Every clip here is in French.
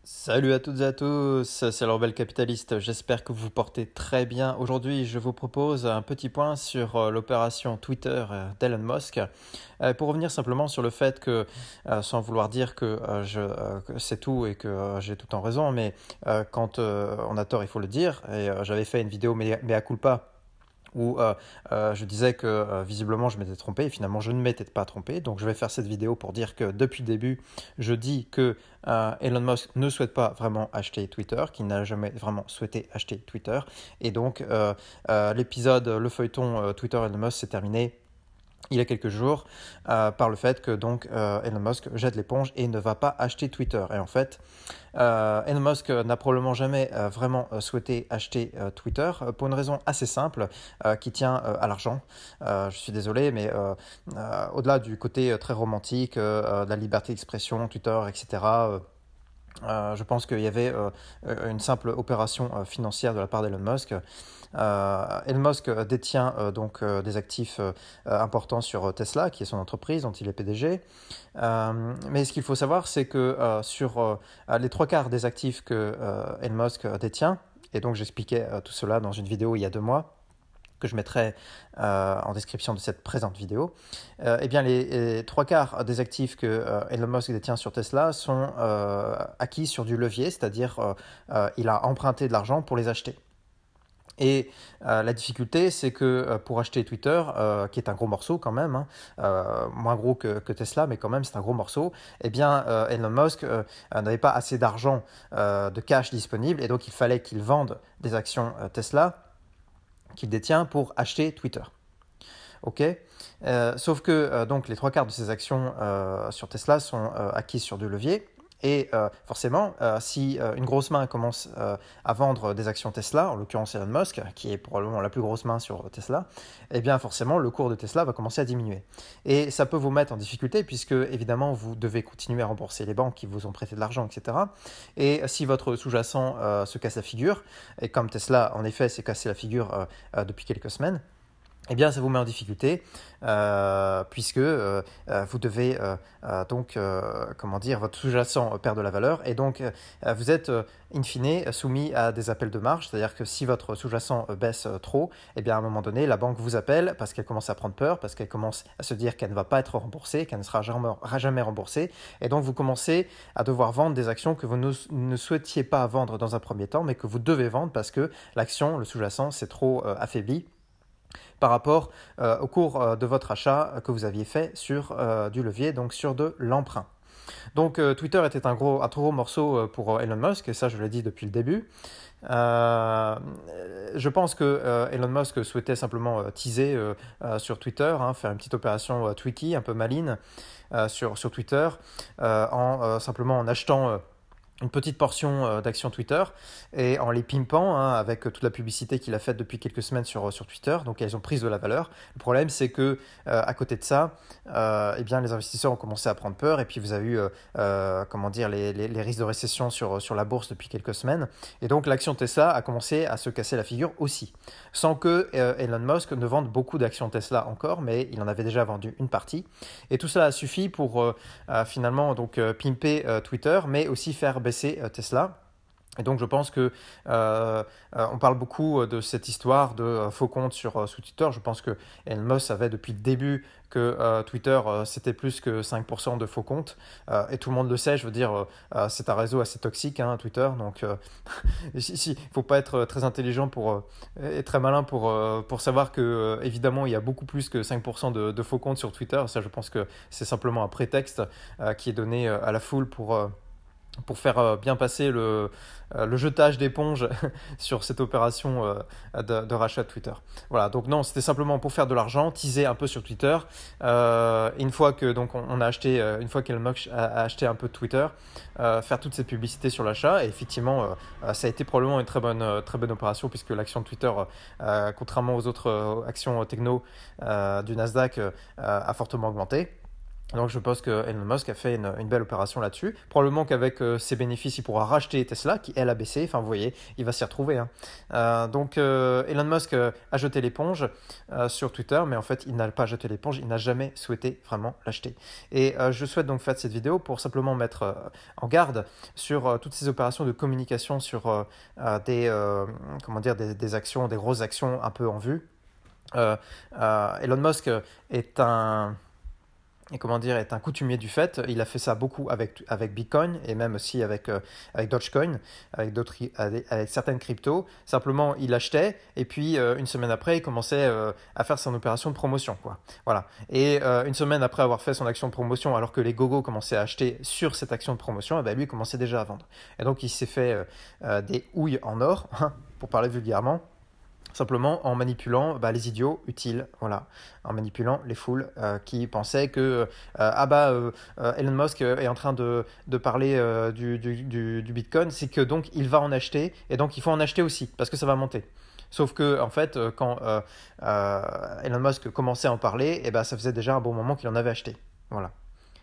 Salut à toutes et à tous, c'est le Rebelle Capitaliste, j'espère que vous vous portez très bien. Aujourd'hui, je vous propose un petit point sur l'opération Twitter d'Elon Musk. Pour revenir simplement sur le fait que, sans vouloir dire que c'est tout et que j'ai tout en raison, mais quand on a tort, il faut le dire. Et j'avais fait une vidéo mea culpa où je disais que visiblement je m'étais trompé et finalement je ne m'étais pas trompé. Donc je vais faire cette vidéo pour dire que depuis le début, je dis que Elon Musk ne souhaite pas vraiment acheter Twitter, qu'il n'a jamais vraiment souhaité acheter Twitter. Et donc l'épisode, le feuilleton Twitter Elon Musk s'est terminé il y a quelques jours par le fait que donc Elon Musk jette l'éponge et ne va pas acheter Twitter. Et en fait, Elon Musk n'a probablement jamais vraiment souhaité acheter Twitter pour une raison assez simple qui tient à l'argent. Je suis désolé, mais au-delà du côté très romantique, de la liberté d'expression, Twitter, etc., je pense qu'il y avait une simple opération financière de la part d'Elon Musk. Elon Musk détient donc des actifs importants sur Tesla, qui est son entreprise dont il est PDG. Mais ce qu'il faut savoir, c'est que sur les trois quarts des actifs que Elon Musk détient, et donc j'expliquais tout cela dans une vidéo il y a 2 mois, que je mettrai en description de cette présente vidéo, eh bien les trois quarts des actifs que Elon Musk détient sur Tesla sont acquis sur du levier, c'est-à-dire il a emprunté de l'argent pour les acheter. Et la difficulté, c'est que pour acheter Twitter, qui est un gros morceau quand même, moins gros que Tesla, mais quand même c'est un gros morceau, eh bien Elon Musk n'avait pas assez d'argent de cash disponible, et donc il fallait qu'il vende des actions Tesla qu'il détient pour acheter Twitter. Ok. Sauf que donc les trois quarts de ces actions sur Tesla sont acquises sur du levier. Et forcément, si une grosse main commence à vendre des actions Tesla, en l'occurrence Elon Musk, qui est probablement la plus grosse main sur Tesla, eh bien forcément le cours de Tesla va commencer à diminuer. Et ça peut vous mettre en difficulté puisque évidemment vous devez continuer à rembourser les banques qui vous ont prêté de l'argent, etc. Et si votre sous-jacent se casse la figure, et comme Tesla en effet s'est cassé la figure depuis quelques semaines, eh bien, ça vous met en difficulté puisque vous devez donc, comment dire, votre sous-jacent perd de la valeur et donc vous êtes in fine soumis à des appels de marge, c'est-à-dire que si votre sous-jacent baisse trop, eh bien à un moment donné, la banque vous appelle parce qu'elle commence à prendre peur, parce qu'elle commence à se dire qu'elle ne va pas être remboursée, qu'elle ne sera jamais remboursée, et donc vous commencez à devoir vendre des actions que vous ne souhaitiez pas vendre dans un premier temps, mais que vous devez vendre parce que l'action, le sous-jacent, s'est trop affaibli par rapport au cours de votre achat que vous aviez fait sur du levier, donc sur de l'emprunt. Donc Twitter était un trop gros morceau pour Elon Musk, et ça je l'ai dit depuis le début. Je pense que Elon Musk souhaitait simplement teaser sur Twitter, faire une petite opération tweaky, un peu maligne sur Twitter, simplement en achetant une petite portion d'actions Twitter et en les pimpant avec toute la publicité qu'il a faite depuis quelques semaines sur Twitter. Donc elles ont pris de la valeur. Le problème, c'est que à côté de ça, eh bien, les investisseurs ont commencé à prendre peur et puis vous avez eu comment dire, les risques de récession sur la bourse depuis quelques semaines. Et donc l'action Tesla a commencé à se casser la figure aussi. Sans que Elon Musk ne vende beaucoup d'actions Tesla encore, mais il en avait déjà vendu une partie. Et tout cela a suffi pour finalement donc, pimper Twitter, mais aussi faire baisser Tesla. Et donc je pense que on parle beaucoup de cette histoire de faux comptes sous Twitter. Je pense que Elon Musk savait depuis le début que Twitter c'était plus que 5% de faux comptes. Et tout le monde le sait, je veux dire, c'est un réseau assez toxique, Twitter. Donc il ne faut pas être très intelligent et très malin pour savoir que évidemment il y a beaucoup plus que 5% de faux comptes sur Twitter. Ça, je pense que c'est simplement un prétexte qui est donné à la foule pour faire bien passer le jetage d'éponge sur cette opération de rachat de Twitter. Voilà, donc non, c'était simplement pour faire de l'argent, teaser un peu sur Twitter. Une fois que donc on a acheté, une fois qu'Elon Musk a acheté un peu de Twitter, faire toute cette publicité sur l'achat. Et effectivement, ça a été probablement une très bonne opération puisque l'action de Twitter, contrairement aux autres actions techno du Nasdaq, a fortement augmenté. Donc je pense que Elon Musk a fait une belle opération là-dessus. Probablement qu'avec ses bénéfices, il pourra racheter Tesla, qui elle a baissé. Enfin, vous voyez, il va s'y retrouver, hein. Donc Elon Musk a jeté l'éponge sur Twitter, mais en fait, il n'a pas jeté l'éponge, il n'a jamais souhaité vraiment l'acheter. Et je souhaite donc faire cette vidéo pour simplement mettre en garde sur toutes ces opérations de communication sur comment dire, des actions, des grosses actions un peu en vue. Elon Musk est un et comment dire, est un coutumier du fait. Il a fait ça beaucoup avec Bitcoin et même aussi avec Dogecoin, avec certaines cryptos. Simplement, il achetait et puis une semaine après, il commençait à faire son opération de promotion, quoi. Voilà. Et une semaine après avoir fait son action de promotion, alors que les gogos commençaient à acheter sur cette action de promotion, eh ben, lui il commençait déjà à vendre. Et donc, il s'est fait des houilles en or, pour parler vulgairement. Simplement en manipulant les idiots utiles, voilà, en manipulant les foules qui pensaient que Elon Musk est en train de parler du Bitcoin, c'est que donc il va en acheter et donc il faut en acheter aussi parce que ça va monter. Sauf que en fait, quand Elon Musk commençait à en parler, et ben, ça faisait déjà un bon moment qu'il en avait acheté, voilà.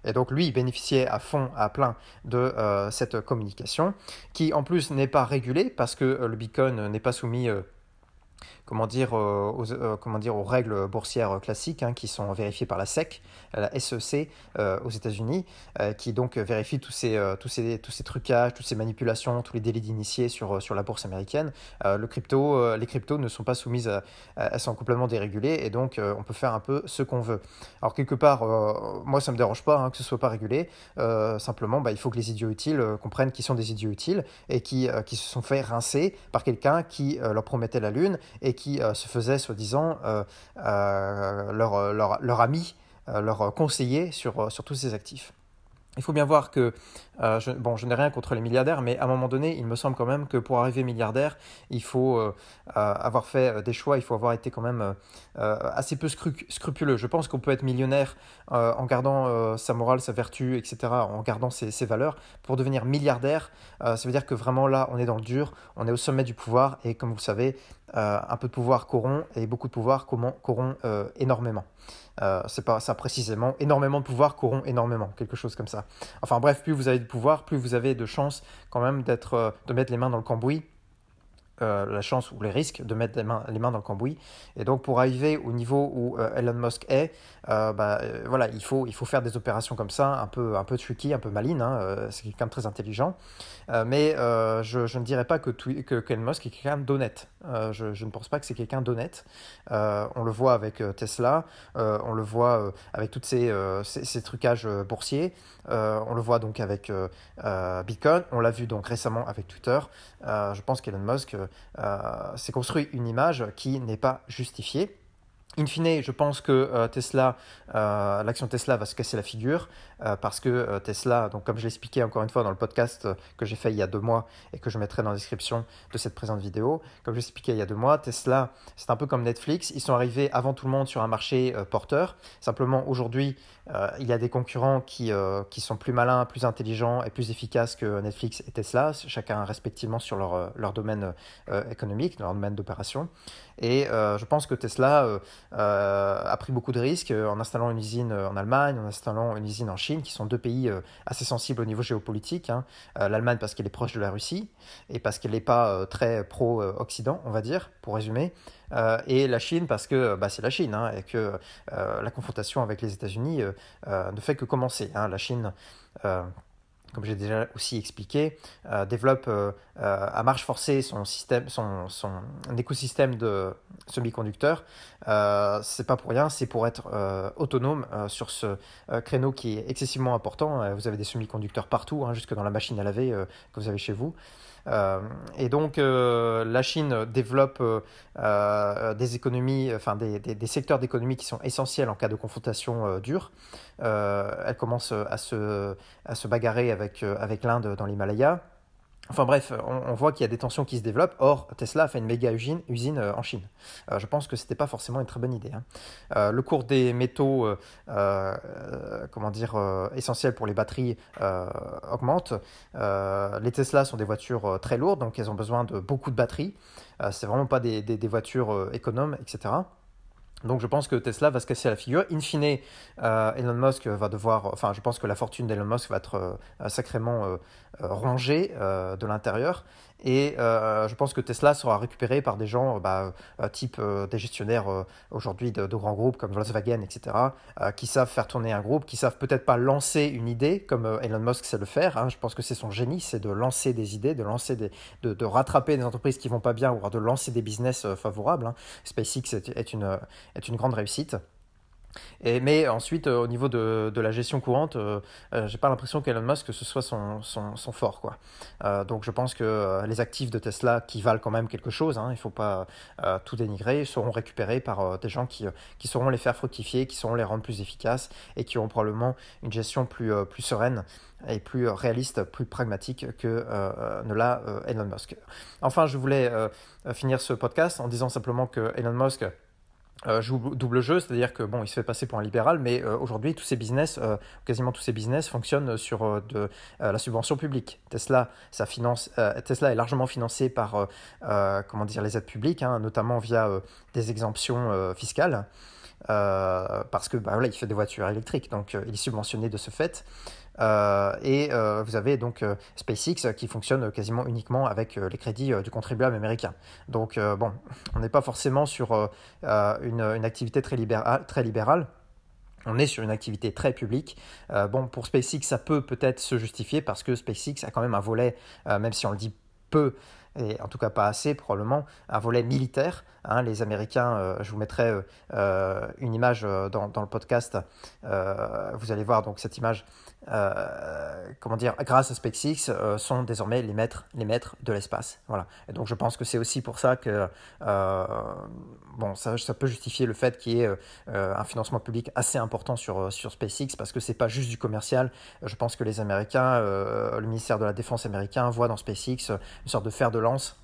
Et donc lui, il bénéficiait à fond, à plein de cette communication, qui en plus n'est pas régulée parce que le Bitcoin n'est pas soumis comment dire, aux règles boursières classiques qui sont vérifiées par la SEC, la SEC aux États-Unis, qui donc vérifie tous ces trucages, toutes ces manipulations, tous les délits d'initiés sur la bourse américaine. Les cryptos ne sont pas soumises elles sont complètement dérégulées et donc on peut faire un peu ce qu'on veut. Alors quelque part, moi ça me dérange pas que ce soit pas régulé. Simplement, il faut que les idiots utiles comprennent qu'ils sont des idiots utiles et qui se sont fait rincer par quelqu'un qui leur promettait la lune et qui se faisait soi-disant leur ami, leur conseiller sur tous ces actifs. Il faut bien voir que, je n'ai rien contre les milliardaires, mais à un moment donné, il me semble quand même que pour arriver milliardaire, il faut avoir fait des choix, il faut avoir été quand même assez peu scrupuleux. Je pense qu'on peut être millionnaire en gardant sa morale, sa vertu, etc., en gardant ses valeurs. Pour devenir milliardaire, ça veut dire que vraiment là, on est dans le dur, on est au sommet du pouvoir, et comme vous le savez, un peu de pouvoir corrompt, et beaucoup de pouvoir corrompt énormément. C'est pas ça précisément, énormément de pouvoir corrompt énormément, quelque chose comme ça. Enfin bref, plus vous avez de pouvoir, plus vous avez de chances quand même de mettre les mains dans le cambouis. La chance ou les risques de mettre les mains dans le cambouis. Et donc pour arriver au niveau où Elon Musk est, voilà, il faut faire des opérations comme ça, un peu tricky, un peu maline. C'est quelqu'un de très intelligent. Mais je ne dirais pas que Elon Musk est quelqu'un d'honnête. Je ne pense pas que c'est quelqu'un d'honnête. On le voit avec Tesla, on le voit avec tous ces trucages boursiers, on le voit donc avec Bitcoin, on l'a vu donc récemment avec Twitter. Je pense qu'Elon Musk s'est construit une image qui n'est pas justifiée. In fine, je pense que l'action Tesla va se casser la figure parce que Tesla, donc comme je l'expliquais encore une fois dans le podcast que j'ai fait il y a 2 mois et que je mettrai dans la description de cette présente vidéo, comme je l'expliquais il y a 2 mois, Tesla, c'est un peu comme Netflix, ils sont arrivés avant tout le monde sur un marché porteur. Simplement aujourd'hui, il y a des concurrents qui sont plus malins, plus intelligents et plus efficaces que Netflix et Tesla, chacun respectivement sur leur domaine économique, leur domaine d'opération. Et je pense que Tesla a pris beaucoup de risques en installant une usine en Allemagne, en installant une usine en Chine, qui sont 2 pays assez sensibles au niveau géopolitique. L'Allemagne parce qu'elle est proche de la Russie et parce qu'elle n'est pas très pro-Occident, on va dire, pour résumer. Et la Chine parce que c'est la Chine et que la confrontation avec les États-Unis ne fait que commencer. La Chine comme j'ai déjà aussi expliqué, développe à marche forcée son écosystème de semi-conducteurs. C'est pas pour rien, c'est pour être autonome sur ce créneau qui est excessivement important. Vous avez des semi-conducteurs partout, jusque dans la machine à laver que vous avez chez vous. Et donc la Chine développe des économies, enfin des secteurs d'économie qui sont essentiels en cas de confrontation dure. Elle commence à se bagarrer avec l'Inde dans l'Himalaya. Enfin bref, on voit qu'il y a des tensions qui se développent. Or, Tesla a fait une méga usine en Chine. Je pense que ce n'était pas forcément une très bonne idée. Le cours des métaux essentiels pour les batteries augmente. Les Tesla sont des voitures très lourdes, donc elles ont besoin de beaucoup de batteries. C'est vraiment pas des voitures économes, etc. Donc je pense que Tesla va se casser la figure. In fine, Elon Musk va devoir, enfin je pense que la fortune d'Elon Musk va être sacrément rongée de l'intérieur. Et je pense que Tesla sera récupéré par des gens type des gestionnaires aujourd'hui de grands groupes comme Volkswagen, etc., qui savent faire tourner un groupe, qui savent peut-être pas lancer une idée comme Elon Musk sait le faire. Hein. Je pense que c'est son génie, c'est de lancer des idées, de rattraper des entreprises qui vont pas bien, ou de lancer des business favorables. Hein. SpaceX est une grande réussite. Mais ensuite, au niveau de la gestion courante, j'ai pas l'impression qu'Elon Musk que ce soit son fort, quoi. Donc je pense que les actifs de Tesla qui valent quand même quelque chose, hein, il faut pas tout dénigrer, seront récupérés par des gens qui sauront les faire fructifier, qui sauront les rendre plus efficaces et qui auront probablement une gestion plus sereine et plus réaliste, plus pragmatique que ne l'a Elon Musk. Enfin, je voulais finir ce podcast en disant simplement que Elon Musk joue double jeu, c'est-à-dire que bon, il se fait passer pour un libéral, mais aujourd'hui tous ces business, quasiment tous ces business fonctionnent sur la subvention publique. Tesla est largement financé par comment dire, les aides publiques, hein, notamment via des exemptions fiscales. Parce que voilà, il fait des voitures électriques, donc il est subventionné de ce fait. Vous avez donc SpaceX qui fonctionne quasiment uniquement avec les crédits du contribuable américain. Donc bon, on n'est pas forcément sur une activité très libérale. On est sur une activité très publique. Bon, pour SpaceX, ça peut-être se justifier parce que SpaceX a quand même un volet, même si on le dit peu, et en tout cas pas assez probablement, un volet militaire. Hein, les Américains, je vous mettrai une image dans le podcast, vous allez voir donc cette image, comment dire, grâce à SpaceX, sont désormais les maîtres de l'espace. Voilà. Et donc je pense que c'est aussi pour ça que bon, ça peut justifier le fait qu'il y ait un financement public assez important sur SpaceX, parce que c'est pas juste du commercial. Je pense que les Américains, le ministère de la Défense américain voit dans SpaceX une sorte de fer de lance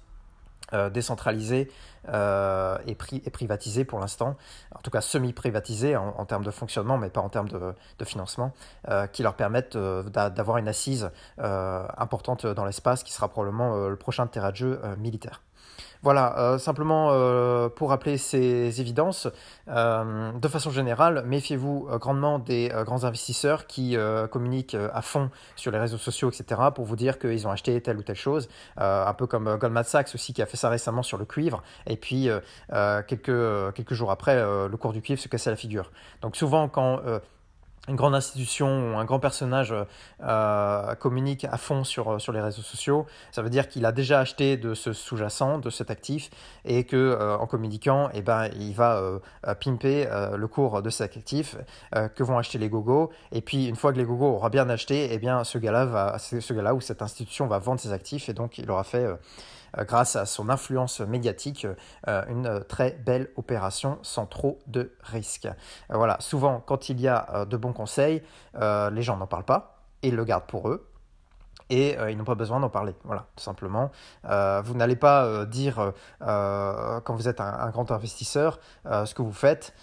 décentralisé et privatisé pour l'instant, en tout cas semi-privatisé en termes de fonctionnement, mais pas en termes de financement, qui leur permettent d'avoir une assise importante dans l'espace, qui sera probablement le prochain terrain de jeu militaire. Voilà, simplement pour rappeler ces évidences, de façon générale, méfiez-vous grandement des grands investisseurs qui communiquent à fond sur les réseaux sociaux, etc., pour vous dire qu'ils ont acheté telle ou telle chose, un peu comme Goldman Sachs aussi, qui a fait ça récemment sur le cuivre, et puis quelques jours après, le cours du cuivre se cassait la figure. Donc souvent, quand une grande institution ou un grand personnage communique à fond sur les réseaux sociaux, ça veut dire qu'il a déjà acheté de ce sous-jacent, de cet actif, et que en communiquant, eh ben, il va pimper le cours de cet actif que vont acheter les gogos. Et puis une fois que les gogos auront bien acheté, eh bien, ce gars-là ou cette institution va vendre ses actifs, et donc il aura fait grâce à son influence médiatique, une très belle opération sans trop de risques. Voilà, souvent quand il y a de bons conseils, les gens n'en parlent pas et ils le gardent pour eux. Et ils n'ont pas besoin d'en parler, voilà, tout simplement. Vous n'allez pas dire, quand vous êtes un grand investisseur, ce que vous faites,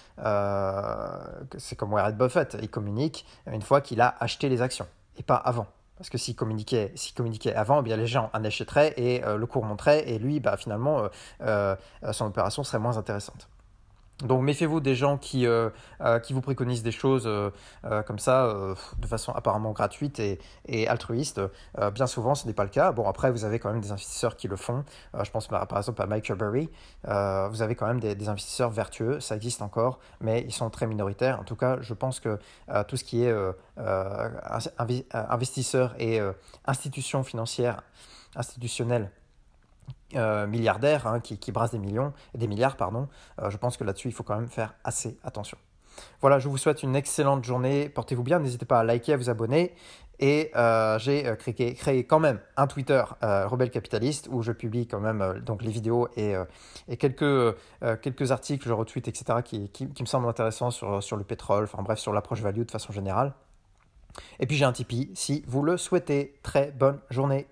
c'est comme Warren Buffett, il communique une fois qu'il a acheté les actions, et pas avant. Parce que s'il communiquait avant, eh bien les gens en achèteraient et le cours monterait, et lui, finalement, son opération serait moins intéressante. Donc méfiez-vous des gens qui vous préconisent des choses comme ça, de façon apparemment gratuite et altruiste. Bien souvent, ce n'est pas le cas. Bon, après, vous avez quand même des investisseurs qui le font. Je pense par exemple à Michael Burry. Vous avez quand même des investisseurs vertueux, ça existe encore, mais ils sont très minoritaires. En tout cas, je pense que tout ce qui est investisseurs et institutions financières, institutionnelles, milliardaires, hein, qui brassent des milliards, pardon. Je pense que là-dessus, il faut quand même faire assez attention. Voilà, je vous souhaite une excellente journée. Portez-vous bien. N'hésitez pas à liker, à vous abonner. Et j'ai créé quand même un Twitter Rebelle Capitaliste, où je publie quand même donc les vidéos et quelques articles, je retweet, etc., qui me semblent intéressants sur le pétrole, enfin bref, sur l'approche value de façon générale. Et puis j'ai un Tipeee si vous le souhaitez. Très bonne journée.